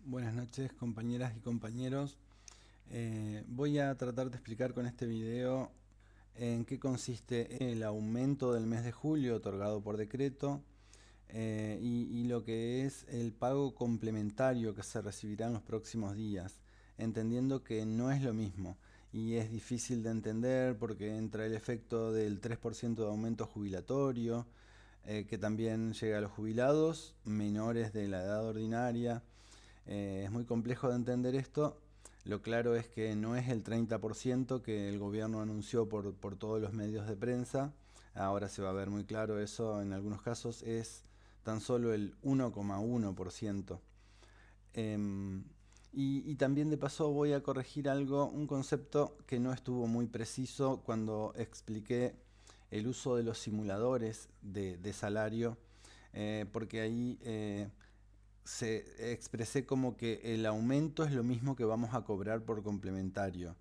Buenas noches, compañeras y compañeros. Voy a tratar de explicar con este video en qué consiste el aumento del mes de julio otorgado por decreto y lo que es el pago complementario que se recibirá en los próximos días, entendiendo que no es lo mismo y es difícil de entender porque entra el efecto del 3% de aumento jubilatorio, que también llega a los jubilados menores de la edad ordinaria. Es muy complejo de entender esto. Lo claro es que no es el 30% que el gobierno anunció por todos los medios de prensa. Ahora se va a ver muy claro eso en algunos casos. Es tan solo el 1,1%. Y también de paso voy a corregir algo, un concepto que no estuvo muy preciso cuando expliqué el uso de los simuladores de salario, porque ahí se expresé como que el aumento es lo mismo que vamos a cobrar por complementario,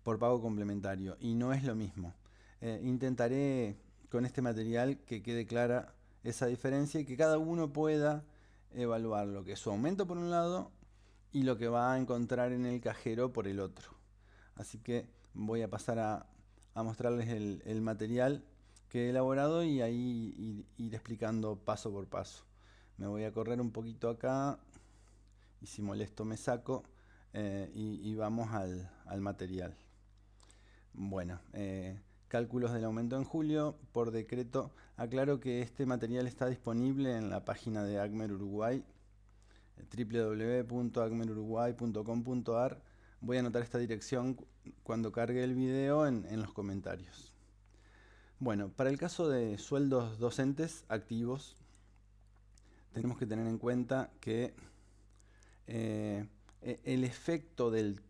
por pago complementario, y no es lo mismo. Intentaré con este material que quede clara esa diferencia y que cada uno pueda evaluar lo que es su aumento por un lado y lo que va a encontrar en el cajero por el otro. Así que voy a pasar a mostrarles el material que he elaborado y ahí ir explicando paso por paso. Me voy a correr un poquito acá y si molesto me saco y vamos al material. Bueno, cálculos del aumento en julio por decreto. Aclaro que este material está disponible en la página de ACMER Uruguay, www.acmeruruguay.com.ar. Voy a anotar esta dirección cuando cargue el video en los comentarios. Bueno, para el caso de sueldos docentes activos, tenemos que tener en cuenta que el efecto del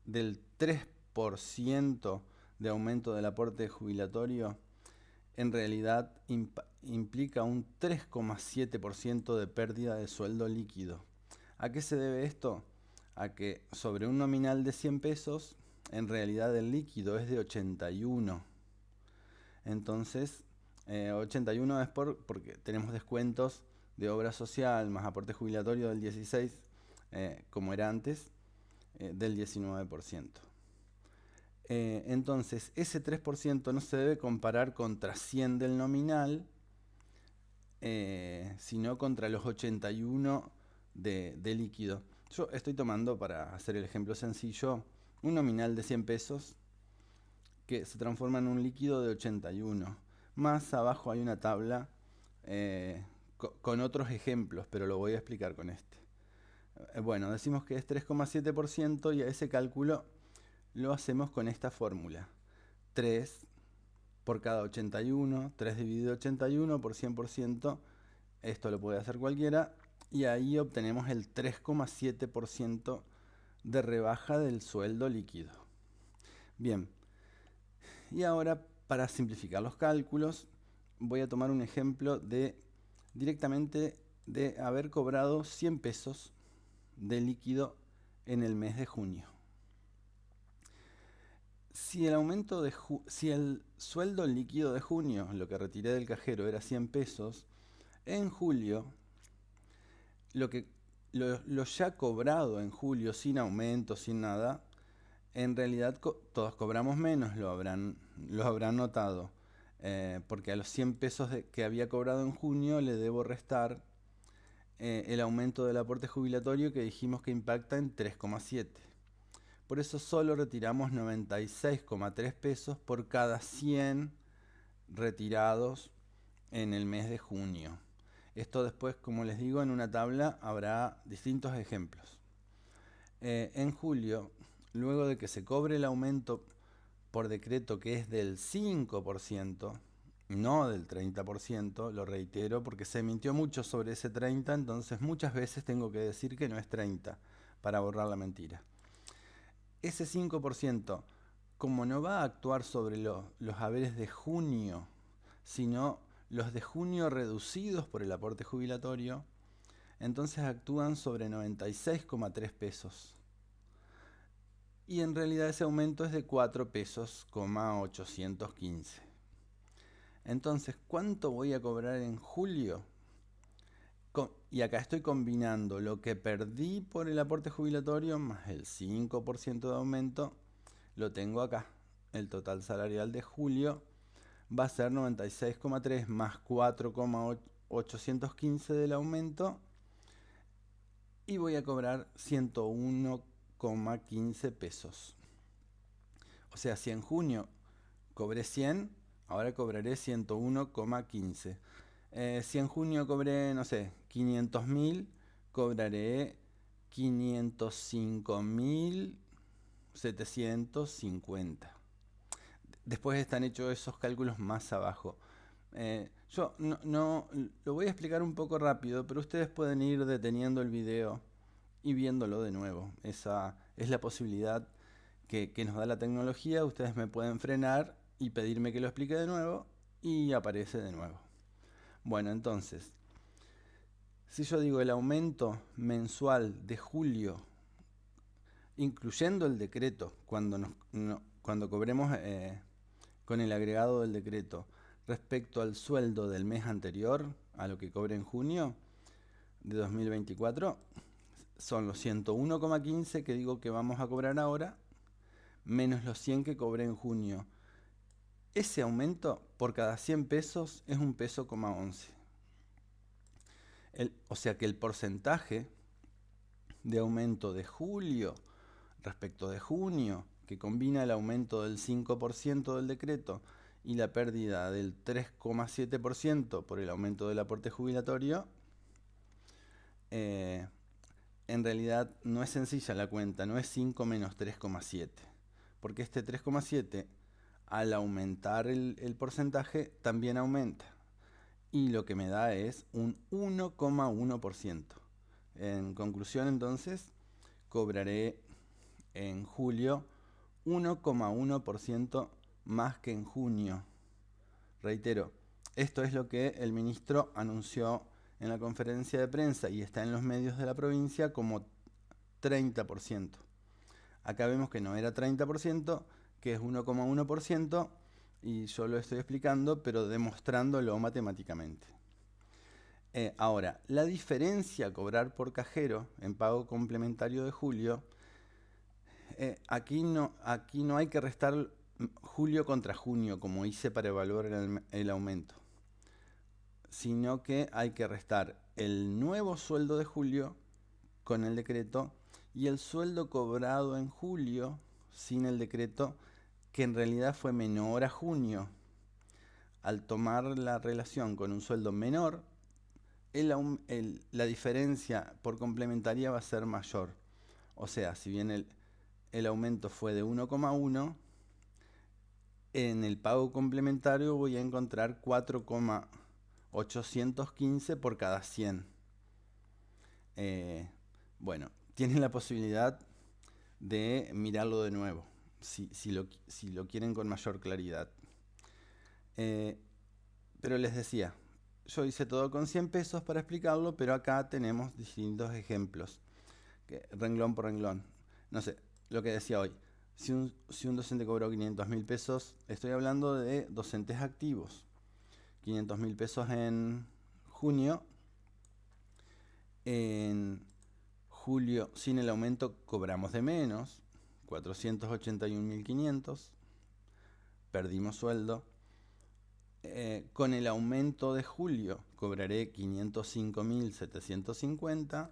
3% de aumento del aporte jubilatorio en realidad implica un 3,7% de pérdida de sueldo líquido. ¿A qué se debe esto? A que sobre un nominal de 100 pesos, en realidad el líquido es de 81. Entonces, 81 es porque tenemos descuentos de obra social más aporte jubilatorio del 16, como era antes, del 19%. Entonces, ese 3% no se debe comparar contra 100 del nominal, sino contra los 81 de líquido. Yo estoy tomando, para hacer el ejemplo sencillo, un nominal de 100 pesos que se transforma en un líquido de 81. Más abajo hay una tabla con otros ejemplos, pero lo voy a explicar con este. Bueno, decimos que es 3,7% y a ese cálculo lo hacemos con esta fórmula. 3 por cada 81, 3 dividido 81 por 100%, esto lo puede hacer cualquiera, y ahí obtenemos el 3,7% de rebaja del sueldo líquido. Bien, y ahora para simplificar los cálculos, voy a tomar un ejemplo directamente de haber cobrado 100 pesos de líquido en el mes de junio. Si el sueldo líquido de junio, lo que retiré del cajero, era 100 pesos, en julio, lo ya cobrado en julio, sin aumento, sin nada, en realidad todos cobramos menos, lo habrán notado, porque a los 100 pesos que había cobrado en junio le debo restar el aumento del aporte jubilatorio que dijimos que impacta en 3,7. Por eso solo retiramos 96,3 pesos por cada 100 retirados en el mes de junio. Esto después, como les digo, en una tabla habrá distintos ejemplos. En julio, luego de que se cobre el aumento por decreto que es del 5%, no del 30%, lo reitero porque se mintió mucho sobre ese 30%, entonces muchas veces tengo que decir que no es 30% para borrar la mentira. Ese 5%, como no va a actuar sobre los haberes de junio, sino los de junio reducidos por el aporte jubilatorio, entonces actúan sobre 96,3 pesos. Y en realidad ese aumento es de 4 pesos, 815. Entonces, ¿cuánto voy a cobrar en julio? Y acá estoy combinando lo que perdí por el aporte jubilatorio más el 5% de aumento, lo tengo acá. El total salarial de julio va a ser 96,3 más 4,815 del aumento y voy a cobrar 101,15 pesos. O sea, si en junio cobré 100, ahora cobraré 101,15. Si en junio cobré, no sé, 500.000, cobraré 505.750. Después están hechos esos cálculos más abajo. Yo no lo voy a explicar un poco rápido, pero ustedes pueden ir deteniendo el video y viéndolo de nuevo. Esa es la posibilidad que nos da la tecnología. Ustedes me pueden frenar y pedirme que lo explique de nuevo y aparece de nuevo. Bueno, entonces, si yo digo el aumento mensual de julio, incluyendo el decreto, cuando cobremos con el agregado del decreto respecto al sueldo del mes anterior, a lo que cobre en junio de 2024, son los 101,15 que digo que vamos a cobrar ahora, menos los 100 que cobré en junio. Ese aumento por cada 100 pesos es 1,11 pesos. O sea que el porcentaje de aumento de julio respecto de junio, que combina el aumento del 5% del decreto y la pérdida del 3,7% por el aumento del aporte jubilatorio, en realidad no es sencilla la cuenta, no es 5 menos 3,7, porque este 3,7 al aumentar el porcentaje también aumenta, y lo que me da es un 1,1%. En conclusión, entonces, cobraré en julio 1,1% más que en junio. Reitero, esto es lo que el ministro anunció en la conferencia de prensa y está en los medios de la provincia como 30%. Acá vemos que no era 30%, que es 1,1%, y yo lo estoy explicando, pero demostrándolo matemáticamente. Ahora, la diferencia a cobrar por cajero en pago complementario de julio, aquí no hay que restar julio contra junio, como hice para evaluar el aumento, sino que hay que restar el nuevo sueldo de julio con el decreto y el sueldo cobrado en julio sin el decreto, que en realidad fue menor a junio. Al tomar la relación con un sueldo menor, la diferencia por complementaria va a ser mayor. O sea, si bien el aumento fue de 1,1, en el pago complementario voy a encontrar 4,815 por cada 100. Bueno, tienen la posibilidad de mirarlo de nuevo, si lo quieren con mayor claridad. Pero les decía, yo hice todo con 100 pesos para explicarlo, pero acá tenemos distintos ejemplos, renglón por renglón. No sé, lo que decía hoy, si un docente cobró 500.000 pesos, estoy hablando de docentes activos. 500.000 pesos en junio. En julio, sin el aumento, cobramos de menos, 481.500. Perdimos sueldo. Con el aumento de julio cobraré 505.750.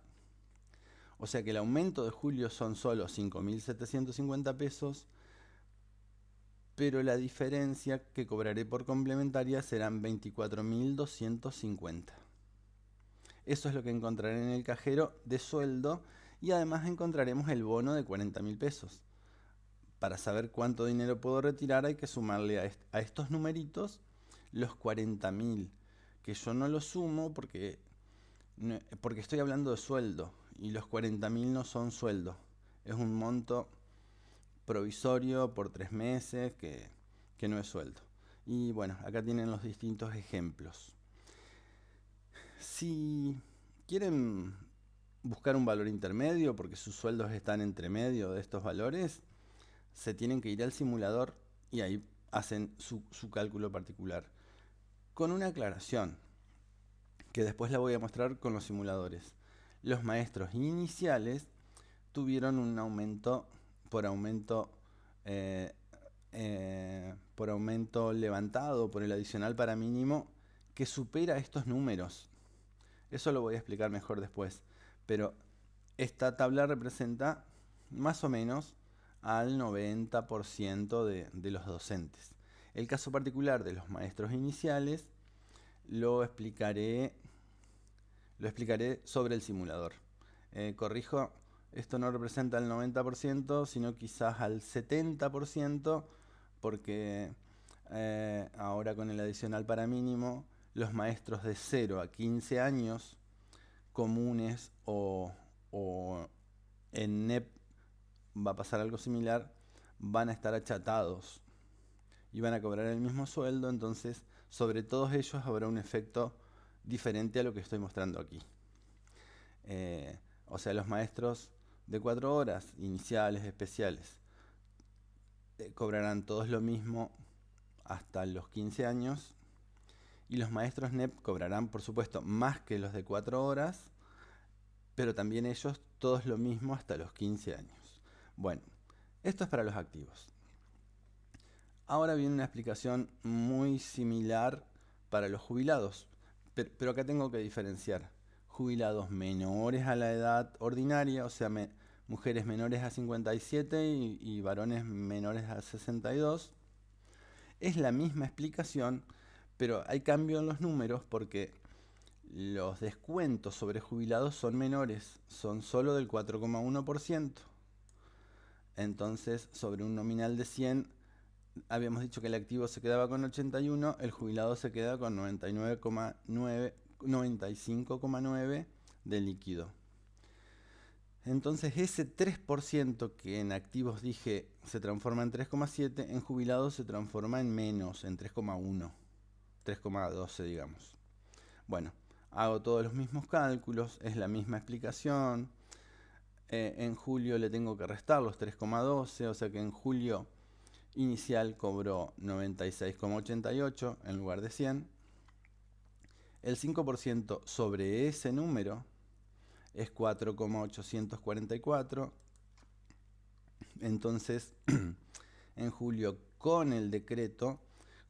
O sea que el aumento de julio son solo 5.750 pesos, pero la diferencia que cobraré por complementaria serán 24.250. Eso es lo que encontraré en el cajero de sueldo, y además encontraremos el bono de 40.000 pesos. Para saber cuánto dinero puedo retirar hay que sumarle a estos numeritos los 40.000, que yo no los sumo porque estoy hablando de sueldo, y los 40.000 no son sueldo. Es un monto provisorio por 3 meses que no es sueldo. Y bueno, acá tienen los distintos ejemplos. Si quieren buscar un valor intermedio, porque sus sueldos están entre medio de estos valores, se tienen que ir al simulador y ahí hacen su cálculo particular. Con una aclaración, que después la voy a mostrar con los simuladores. Los maestros iniciales tuvieron un aumento por aumento eh, por aumento levantado por el adicional para mínimo que supera estos números. Eso lo voy a explicar mejor después. Pero esta tabla representa más o menos al 90% de los docentes. El caso particular de los maestros iniciales lo explicaré sobre el simulador. Corrijo, esto no representa el 90%, sino quizás al 70%, porque ahora con el adicional para mínimo, los maestros de 0 a 15 años comunes o en NEP va a pasar algo similar, van a estar achatados y van a cobrar el mismo sueldo, entonces sobre todos ellos habrá un efecto diferente a lo que estoy mostrando aquí. O sea, los maestros de 4 horas, iniciales, especiales, cobrarán todos lo mismo hasta los 15 años, y los maestros NEP cobrarán, por supuesto, más que los de 4 horas, pero también ellos todos lo mismo hasta los 15 años. Bueno, esto es para los activos. Ahora viene una explicación muy similar para los jubilados, pero acá tengo que diferenciar jubilados menores a la edad ordinaria, o sea, mujeres menores a 57 y varones menores a 62. Es la misma explicación, pero hay cambio en los números porque los descuentos sobre jubilados son menores, son solo del 4,1%. Entonces, sobre un nominal de 100, habíamos dicho que el activo se quedaba con 81, el jubilado se queda con 95,9 de líquido. Entonces ese 3% que en activos dije se transforma en 3,7, en jubilados se transforma en menos, en 3,1, 3,12 digamos. Bueno, hago todos los mismos cálculos, es la misma explicación. En julio le tengo que restar los 3,12, o sea que en julio inicial cobró 96,88 en lugar de 100. El 5% sobre ese número es 4,844. Entonces, en julio con el decreto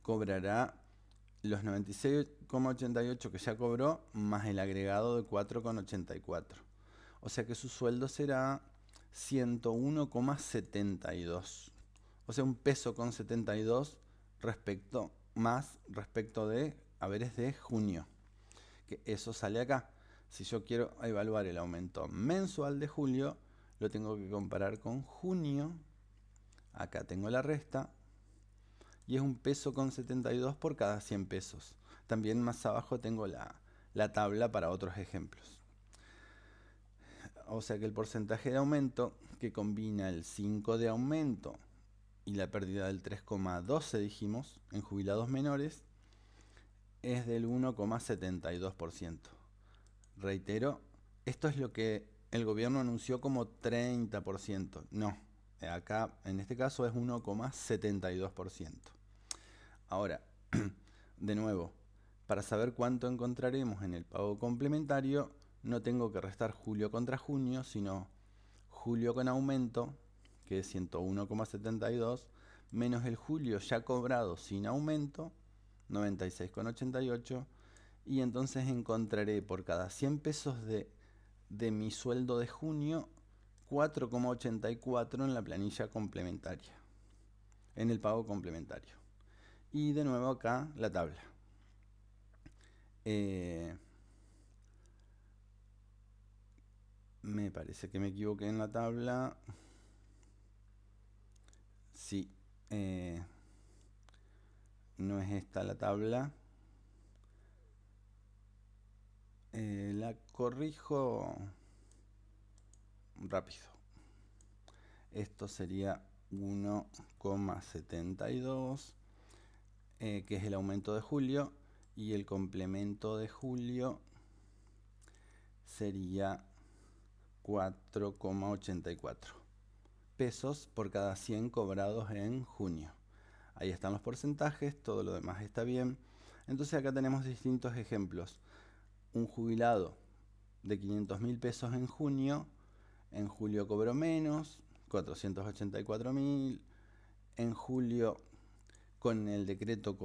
cobrará los 96,88 que ya cobró más el agregado de 4,84. O sea que su sueldo será 101,72. O sea, un peso con 72 respecto de haberes de junio. Que eso sale acá. Si yo quiero evaluar el aumento mensual de julio, lo tengo que comparar con junio. Acá tengo la resta. Y es un peso con 72 por cada 100 pesos. También más abajo tengo la tabla para otros ejemplos. O sea que el porcentaje de aumento que combina el 5 de aumento y la pérdida del 3,12 dijimos en jubilados menores es del 1,72%. Reitero, esto es lo que el gobierno anunció como 30%. No, acá en este caso es 1,72%. Ahora, de nuevo, para saber cuánto encontraremos en el pago complementario, no tengo que restar julio contra junio, sino julio con aumento, que es 101,72, menos el julio ya cobrado sin aumento, 96,88, y entonces encontraré por cada 100 pesos de mi sueldo de junio 4,84 en la planilla complementaria, en el pago complementario. Y de nuevo acá la tabla. Me parece que me equivoqué en la tabla. Sí, no es esta la tabla. La corrijo rápido. Esto sería 1,72, que es el aumento de julio, y el complemento de julio sería 4,84 pesos por cada 100 cobrados en junio. Ahí están los porcentajes, todo lo demás está bien. Entonces acá tenemos distintos ejemplos. un jubilado de 500.000 pesos en junio, en julio cobró menos, 484.000, en julio con el decreto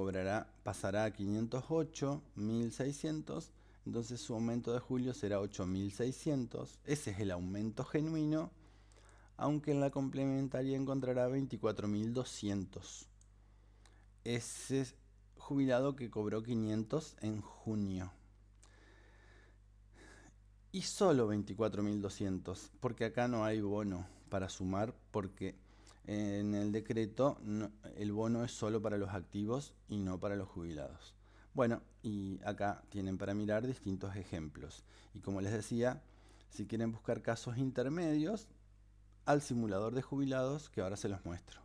pasará a 508.600, entonces su aumento de julio será 8.600, ese es el aumento genuino, aunque en la complementaria encontrará 24.200. Ese jubilado que cobró 500 en junio. Y solo 24.200, porque acá no hay bono para sumar, porque en el decreto el bono es solo para los activos y no para los jubilados. Bueno, y acá tienen para mirar distintos ejemplos. Y como les decía, si quieren buscar casos intermedios, al simulador de jubilados, que ahora se los muestro.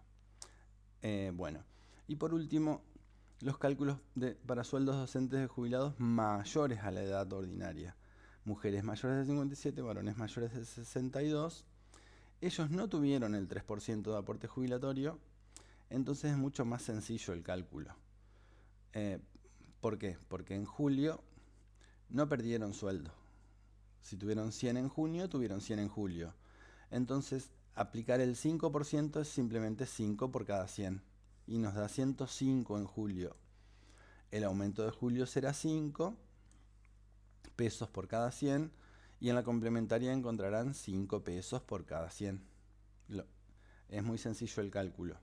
Bueno, y por último, los cálculos para sueldos docentes de jubilados mayores a la edad ordinaria. Mujeres mayores de 57, varones mayores de 62. Ellos no tuvieron el 3% de aporte jubilatorio, entonces es mucho más sencillo el cálculo. ¿Por qué? Porque en julio no perdieron sueldo. Si tuvieron 100 en junio, tuvieron 100 en julio. Entonces, aplicar el 5% es simplemente 5 por cada 100. Y nos da 105 en julio. El aumento de julio será 5 pesos por cada 100. Y en la complementaria encontrarán 5 pesos por cada 100. Es muy sencillo el cálculo.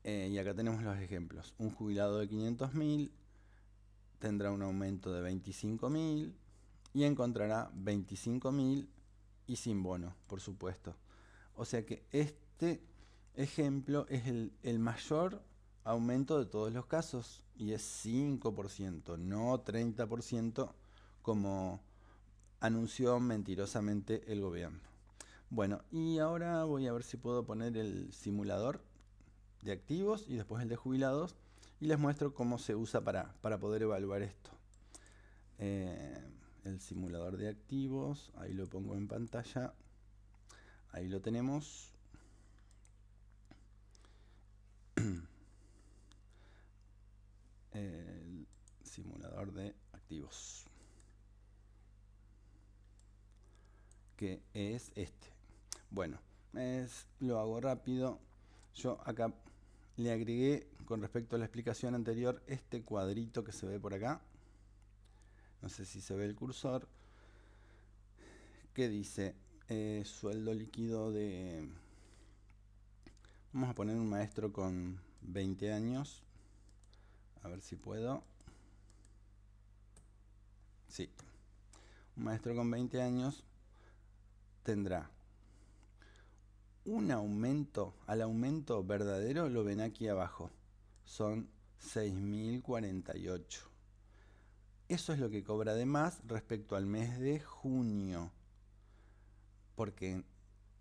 Y acá tenemos los ejemplos. Un jubilado de 500.000 tendrá un aumento de 25.000 y encontrará 25.000 y sin bono, por supuesto. O sea que este ejemplo es el mayor aumento de todos los casos y es 5%, no 30% como anunció mentirosamente el gobierno. Bueno, y ahora voy a ver si puedo poner el simulador de activos y después el de jubilados y les muestro cómo se usa para poder evaluar esto. El simulador de activos, ahí lo pongo en pantalla, ahí lo tenemos. El simulador de activos, que es este. Bueno, lo hago rápido. Yo acá le agregué, con respecto a la explicación anterior, este cuadrito que se ve por acá. No sé si se ve el cursor. Que dice sueldo líquido de... Vamos a poner un maestro con 20 años. A ver si puedo. Sí. Un maestro con 20 años tendrá un aumento, al aumento verdadero lo ven aquí abajo, son 6.048. Eso es lo que cobra de más respecto al mes de junio, porque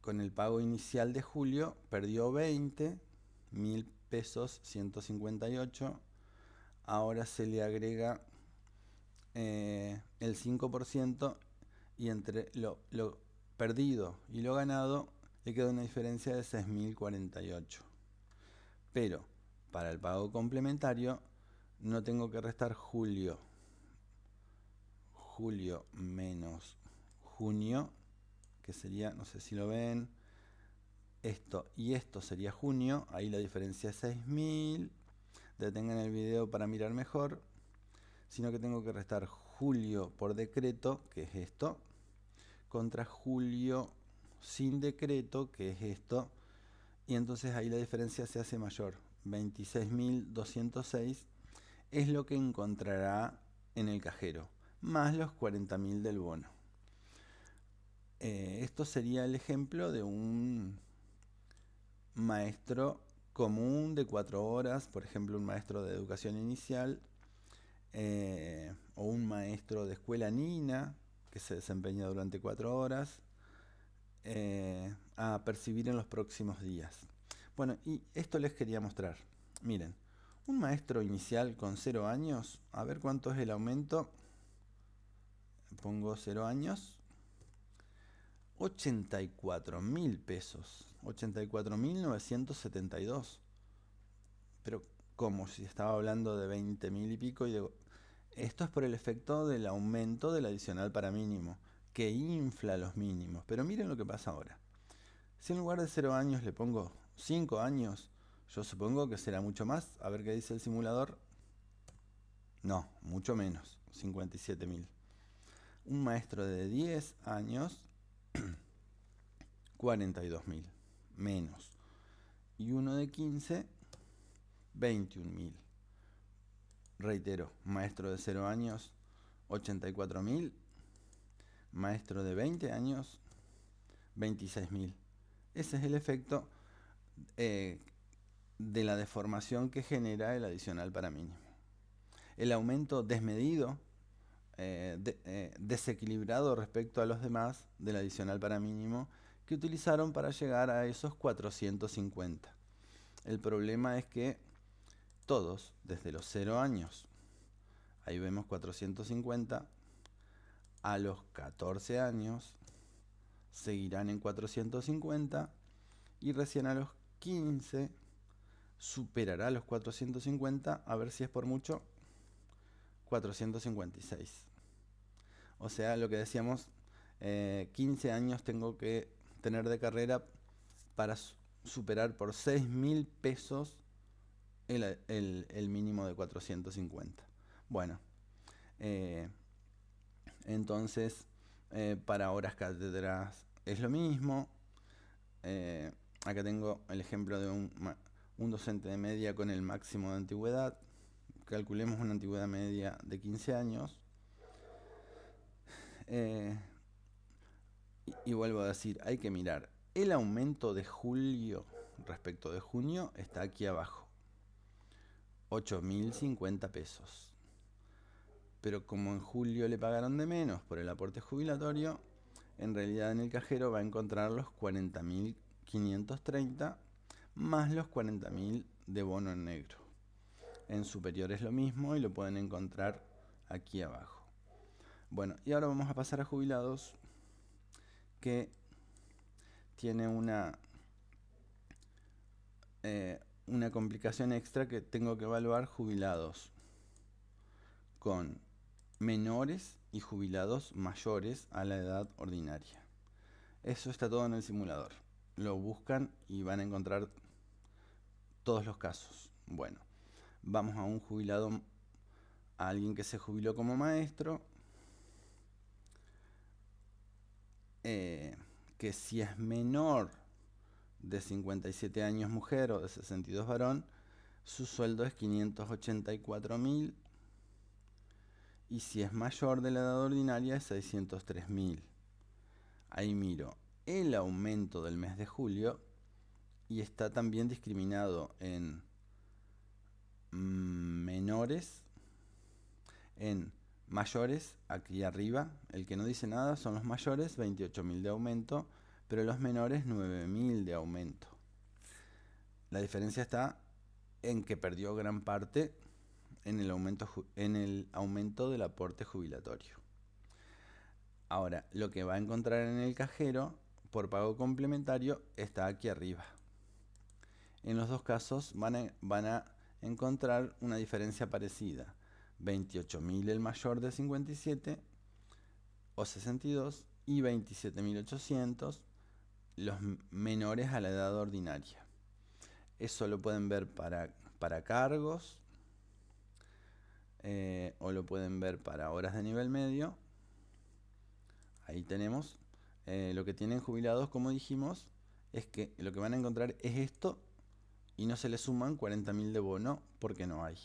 con el pago inicial de julio perdió 20.000 pesos, 158, ahora se le agrega el 5% y entre lo perdido y lo ganado le queda una diferencia de 6.048. Pero para el pago complementario no tengo que restar julio menos junio, que sería, no sé si lo ven, esto y esto sería junio, ahí la diferencia es 6.000, detengan el video para mirar mejor, sino que tengo que restar julio por decreto, que es esto, contra julio sin decreto, que es esto, y entonces ahí la diferencia se hace mayor. 26.206 es lo que encontrará en el cajero, más los 40.000 del bono. Esto sería el ejemplo de un maestro común de 4 horas, por ejemplo un maestro de educación inicial, o un maestro de escuela nina que se desempeña durante 4 horas, a percibir en los próximos días. Bueno, y esto les quería mostrar. Miren, un maestro inicial con 0 años, a ver cuánto es el aumento. Pongo 0 años. 84.000 pesos. 84.972. Pero, ¿cómo? Si estaba hablando de 20.000 y pico y Esto es por el efecto del aumento del adicional para mínimo, que infla los mínimos. Pero miren lo que pasa ahora. Si en lugar de 0 años le pongo 5 años, yo supongo que será mucho más. A ver qué dice el simulador. No, mucho menos, 57.000. Un maestro de 10 años, 42.000, menos. Y uno de 15, 21.000. Reitero, maestro de 0 años, 84.000. Maestro de 20 años, 26.000. Ese es el efecto de la deformación que genera el adicional para mínimo. El aumento desmedido, desequilibrado respecto a los demás del adicional para mínimo que utilizaron para llegar a esos 450. El problema es que todos, desde los 0 años, ahí vemos 450, a los 14 años seguirán en 450 y recién a los 15 superará los 450, a ver si es por mucho, 456. O sea, lo que decíamos, 15 años tengo que tener de carrera para superar por 6.000 pesos el mínimo de 450. Bueno, entonces para horas cátedras es lo mismo. Acá tengo el ejemplo de un docente de media con el máximo de antigüedad. Calculemos una antigüedad media de 15 años. Y vuelvo a decir, hay que mirar. El aumento de julio respecto de junio está aquí abajo. 8.050 pesos. Pero como en julio le pagaron de menos por el aporte jubilatorio, en realidad en el cajero va a encontrar los 40.530 más los 40.000 de bono en negro. En superior es lo mismo y lo pueden encontrar aquí abajo. Bueno, y ahora vamos a pasar a jubilados, que tiene una complicación extra, que tengo que evaluar jubilados con menores y jubilados mayores a la edad ordinaria. Eso está todo en el simulador. Lo buscan y van a encontrar todos los casos. Bueno, vamos a un jubilado, a alguien que se jubiló como maestro, que si es menor de 57 años mujer o de 62 varón, su sueldo es 584.000, y si es mayor de la edad ordinaria es 603.000. Ahí miro el aumento del mes de julio y está también discriminado en menores, en mayores, aquí arriba. El que no dice nada son los mayores, 28.000 de aumento, pero los menores 9.000 de aumento. La diferencia está en que perdió gran parte en el aumento del aporte jubilatorio. Ahora, lo que va a encontrar en el cajero por pago complementario está aquí arriba. En los dos casos van a encontrar una diferencia parecida. 28.000 el mayor de 57 o 62 y 27.800 los menores a la edad ordinaria. Eso lo pueden ver para cargos, o lo pueden ver para horas de nivel medio. Ahí tenemos lo que tienen jubilados, como dijimos, es que lo que van a encontrar es esto y no se le suman 40.000 de bono porque no hay.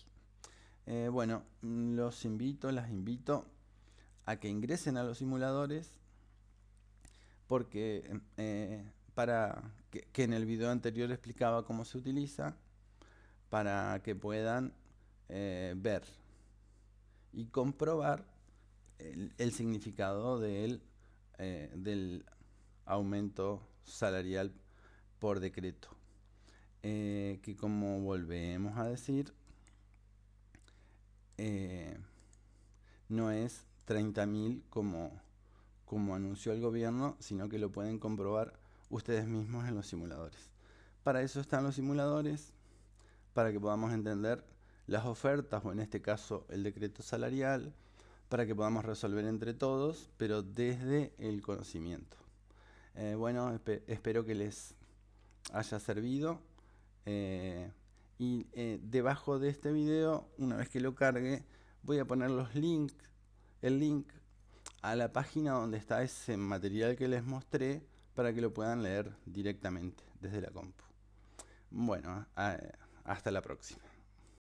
Bueno, las invito a que ingresen a los simuladores, porque para que en el video anterior explicaba cómo se utiliza, para que puedan ver y comprobar el significado del aumento salarial por decreto, que, como volvemos a decir, no es 30.000 como anunció el gobierno, sino que lo pueden comprobar ustedes mismos en los simuladores. Para eso están los simuladores, para que podamos entender las ofertas o en este caso el decreto salarial para que podamos resolver entre todos, pero desde el conocimiento. Bueno, espero que les haya servido. Debajo de este video, una vez que lo cargue, voy a poner el link a la página donde está ese material que les mostré para que lo puedan leer directamente desde la compu. Bueno, hasta la próxima.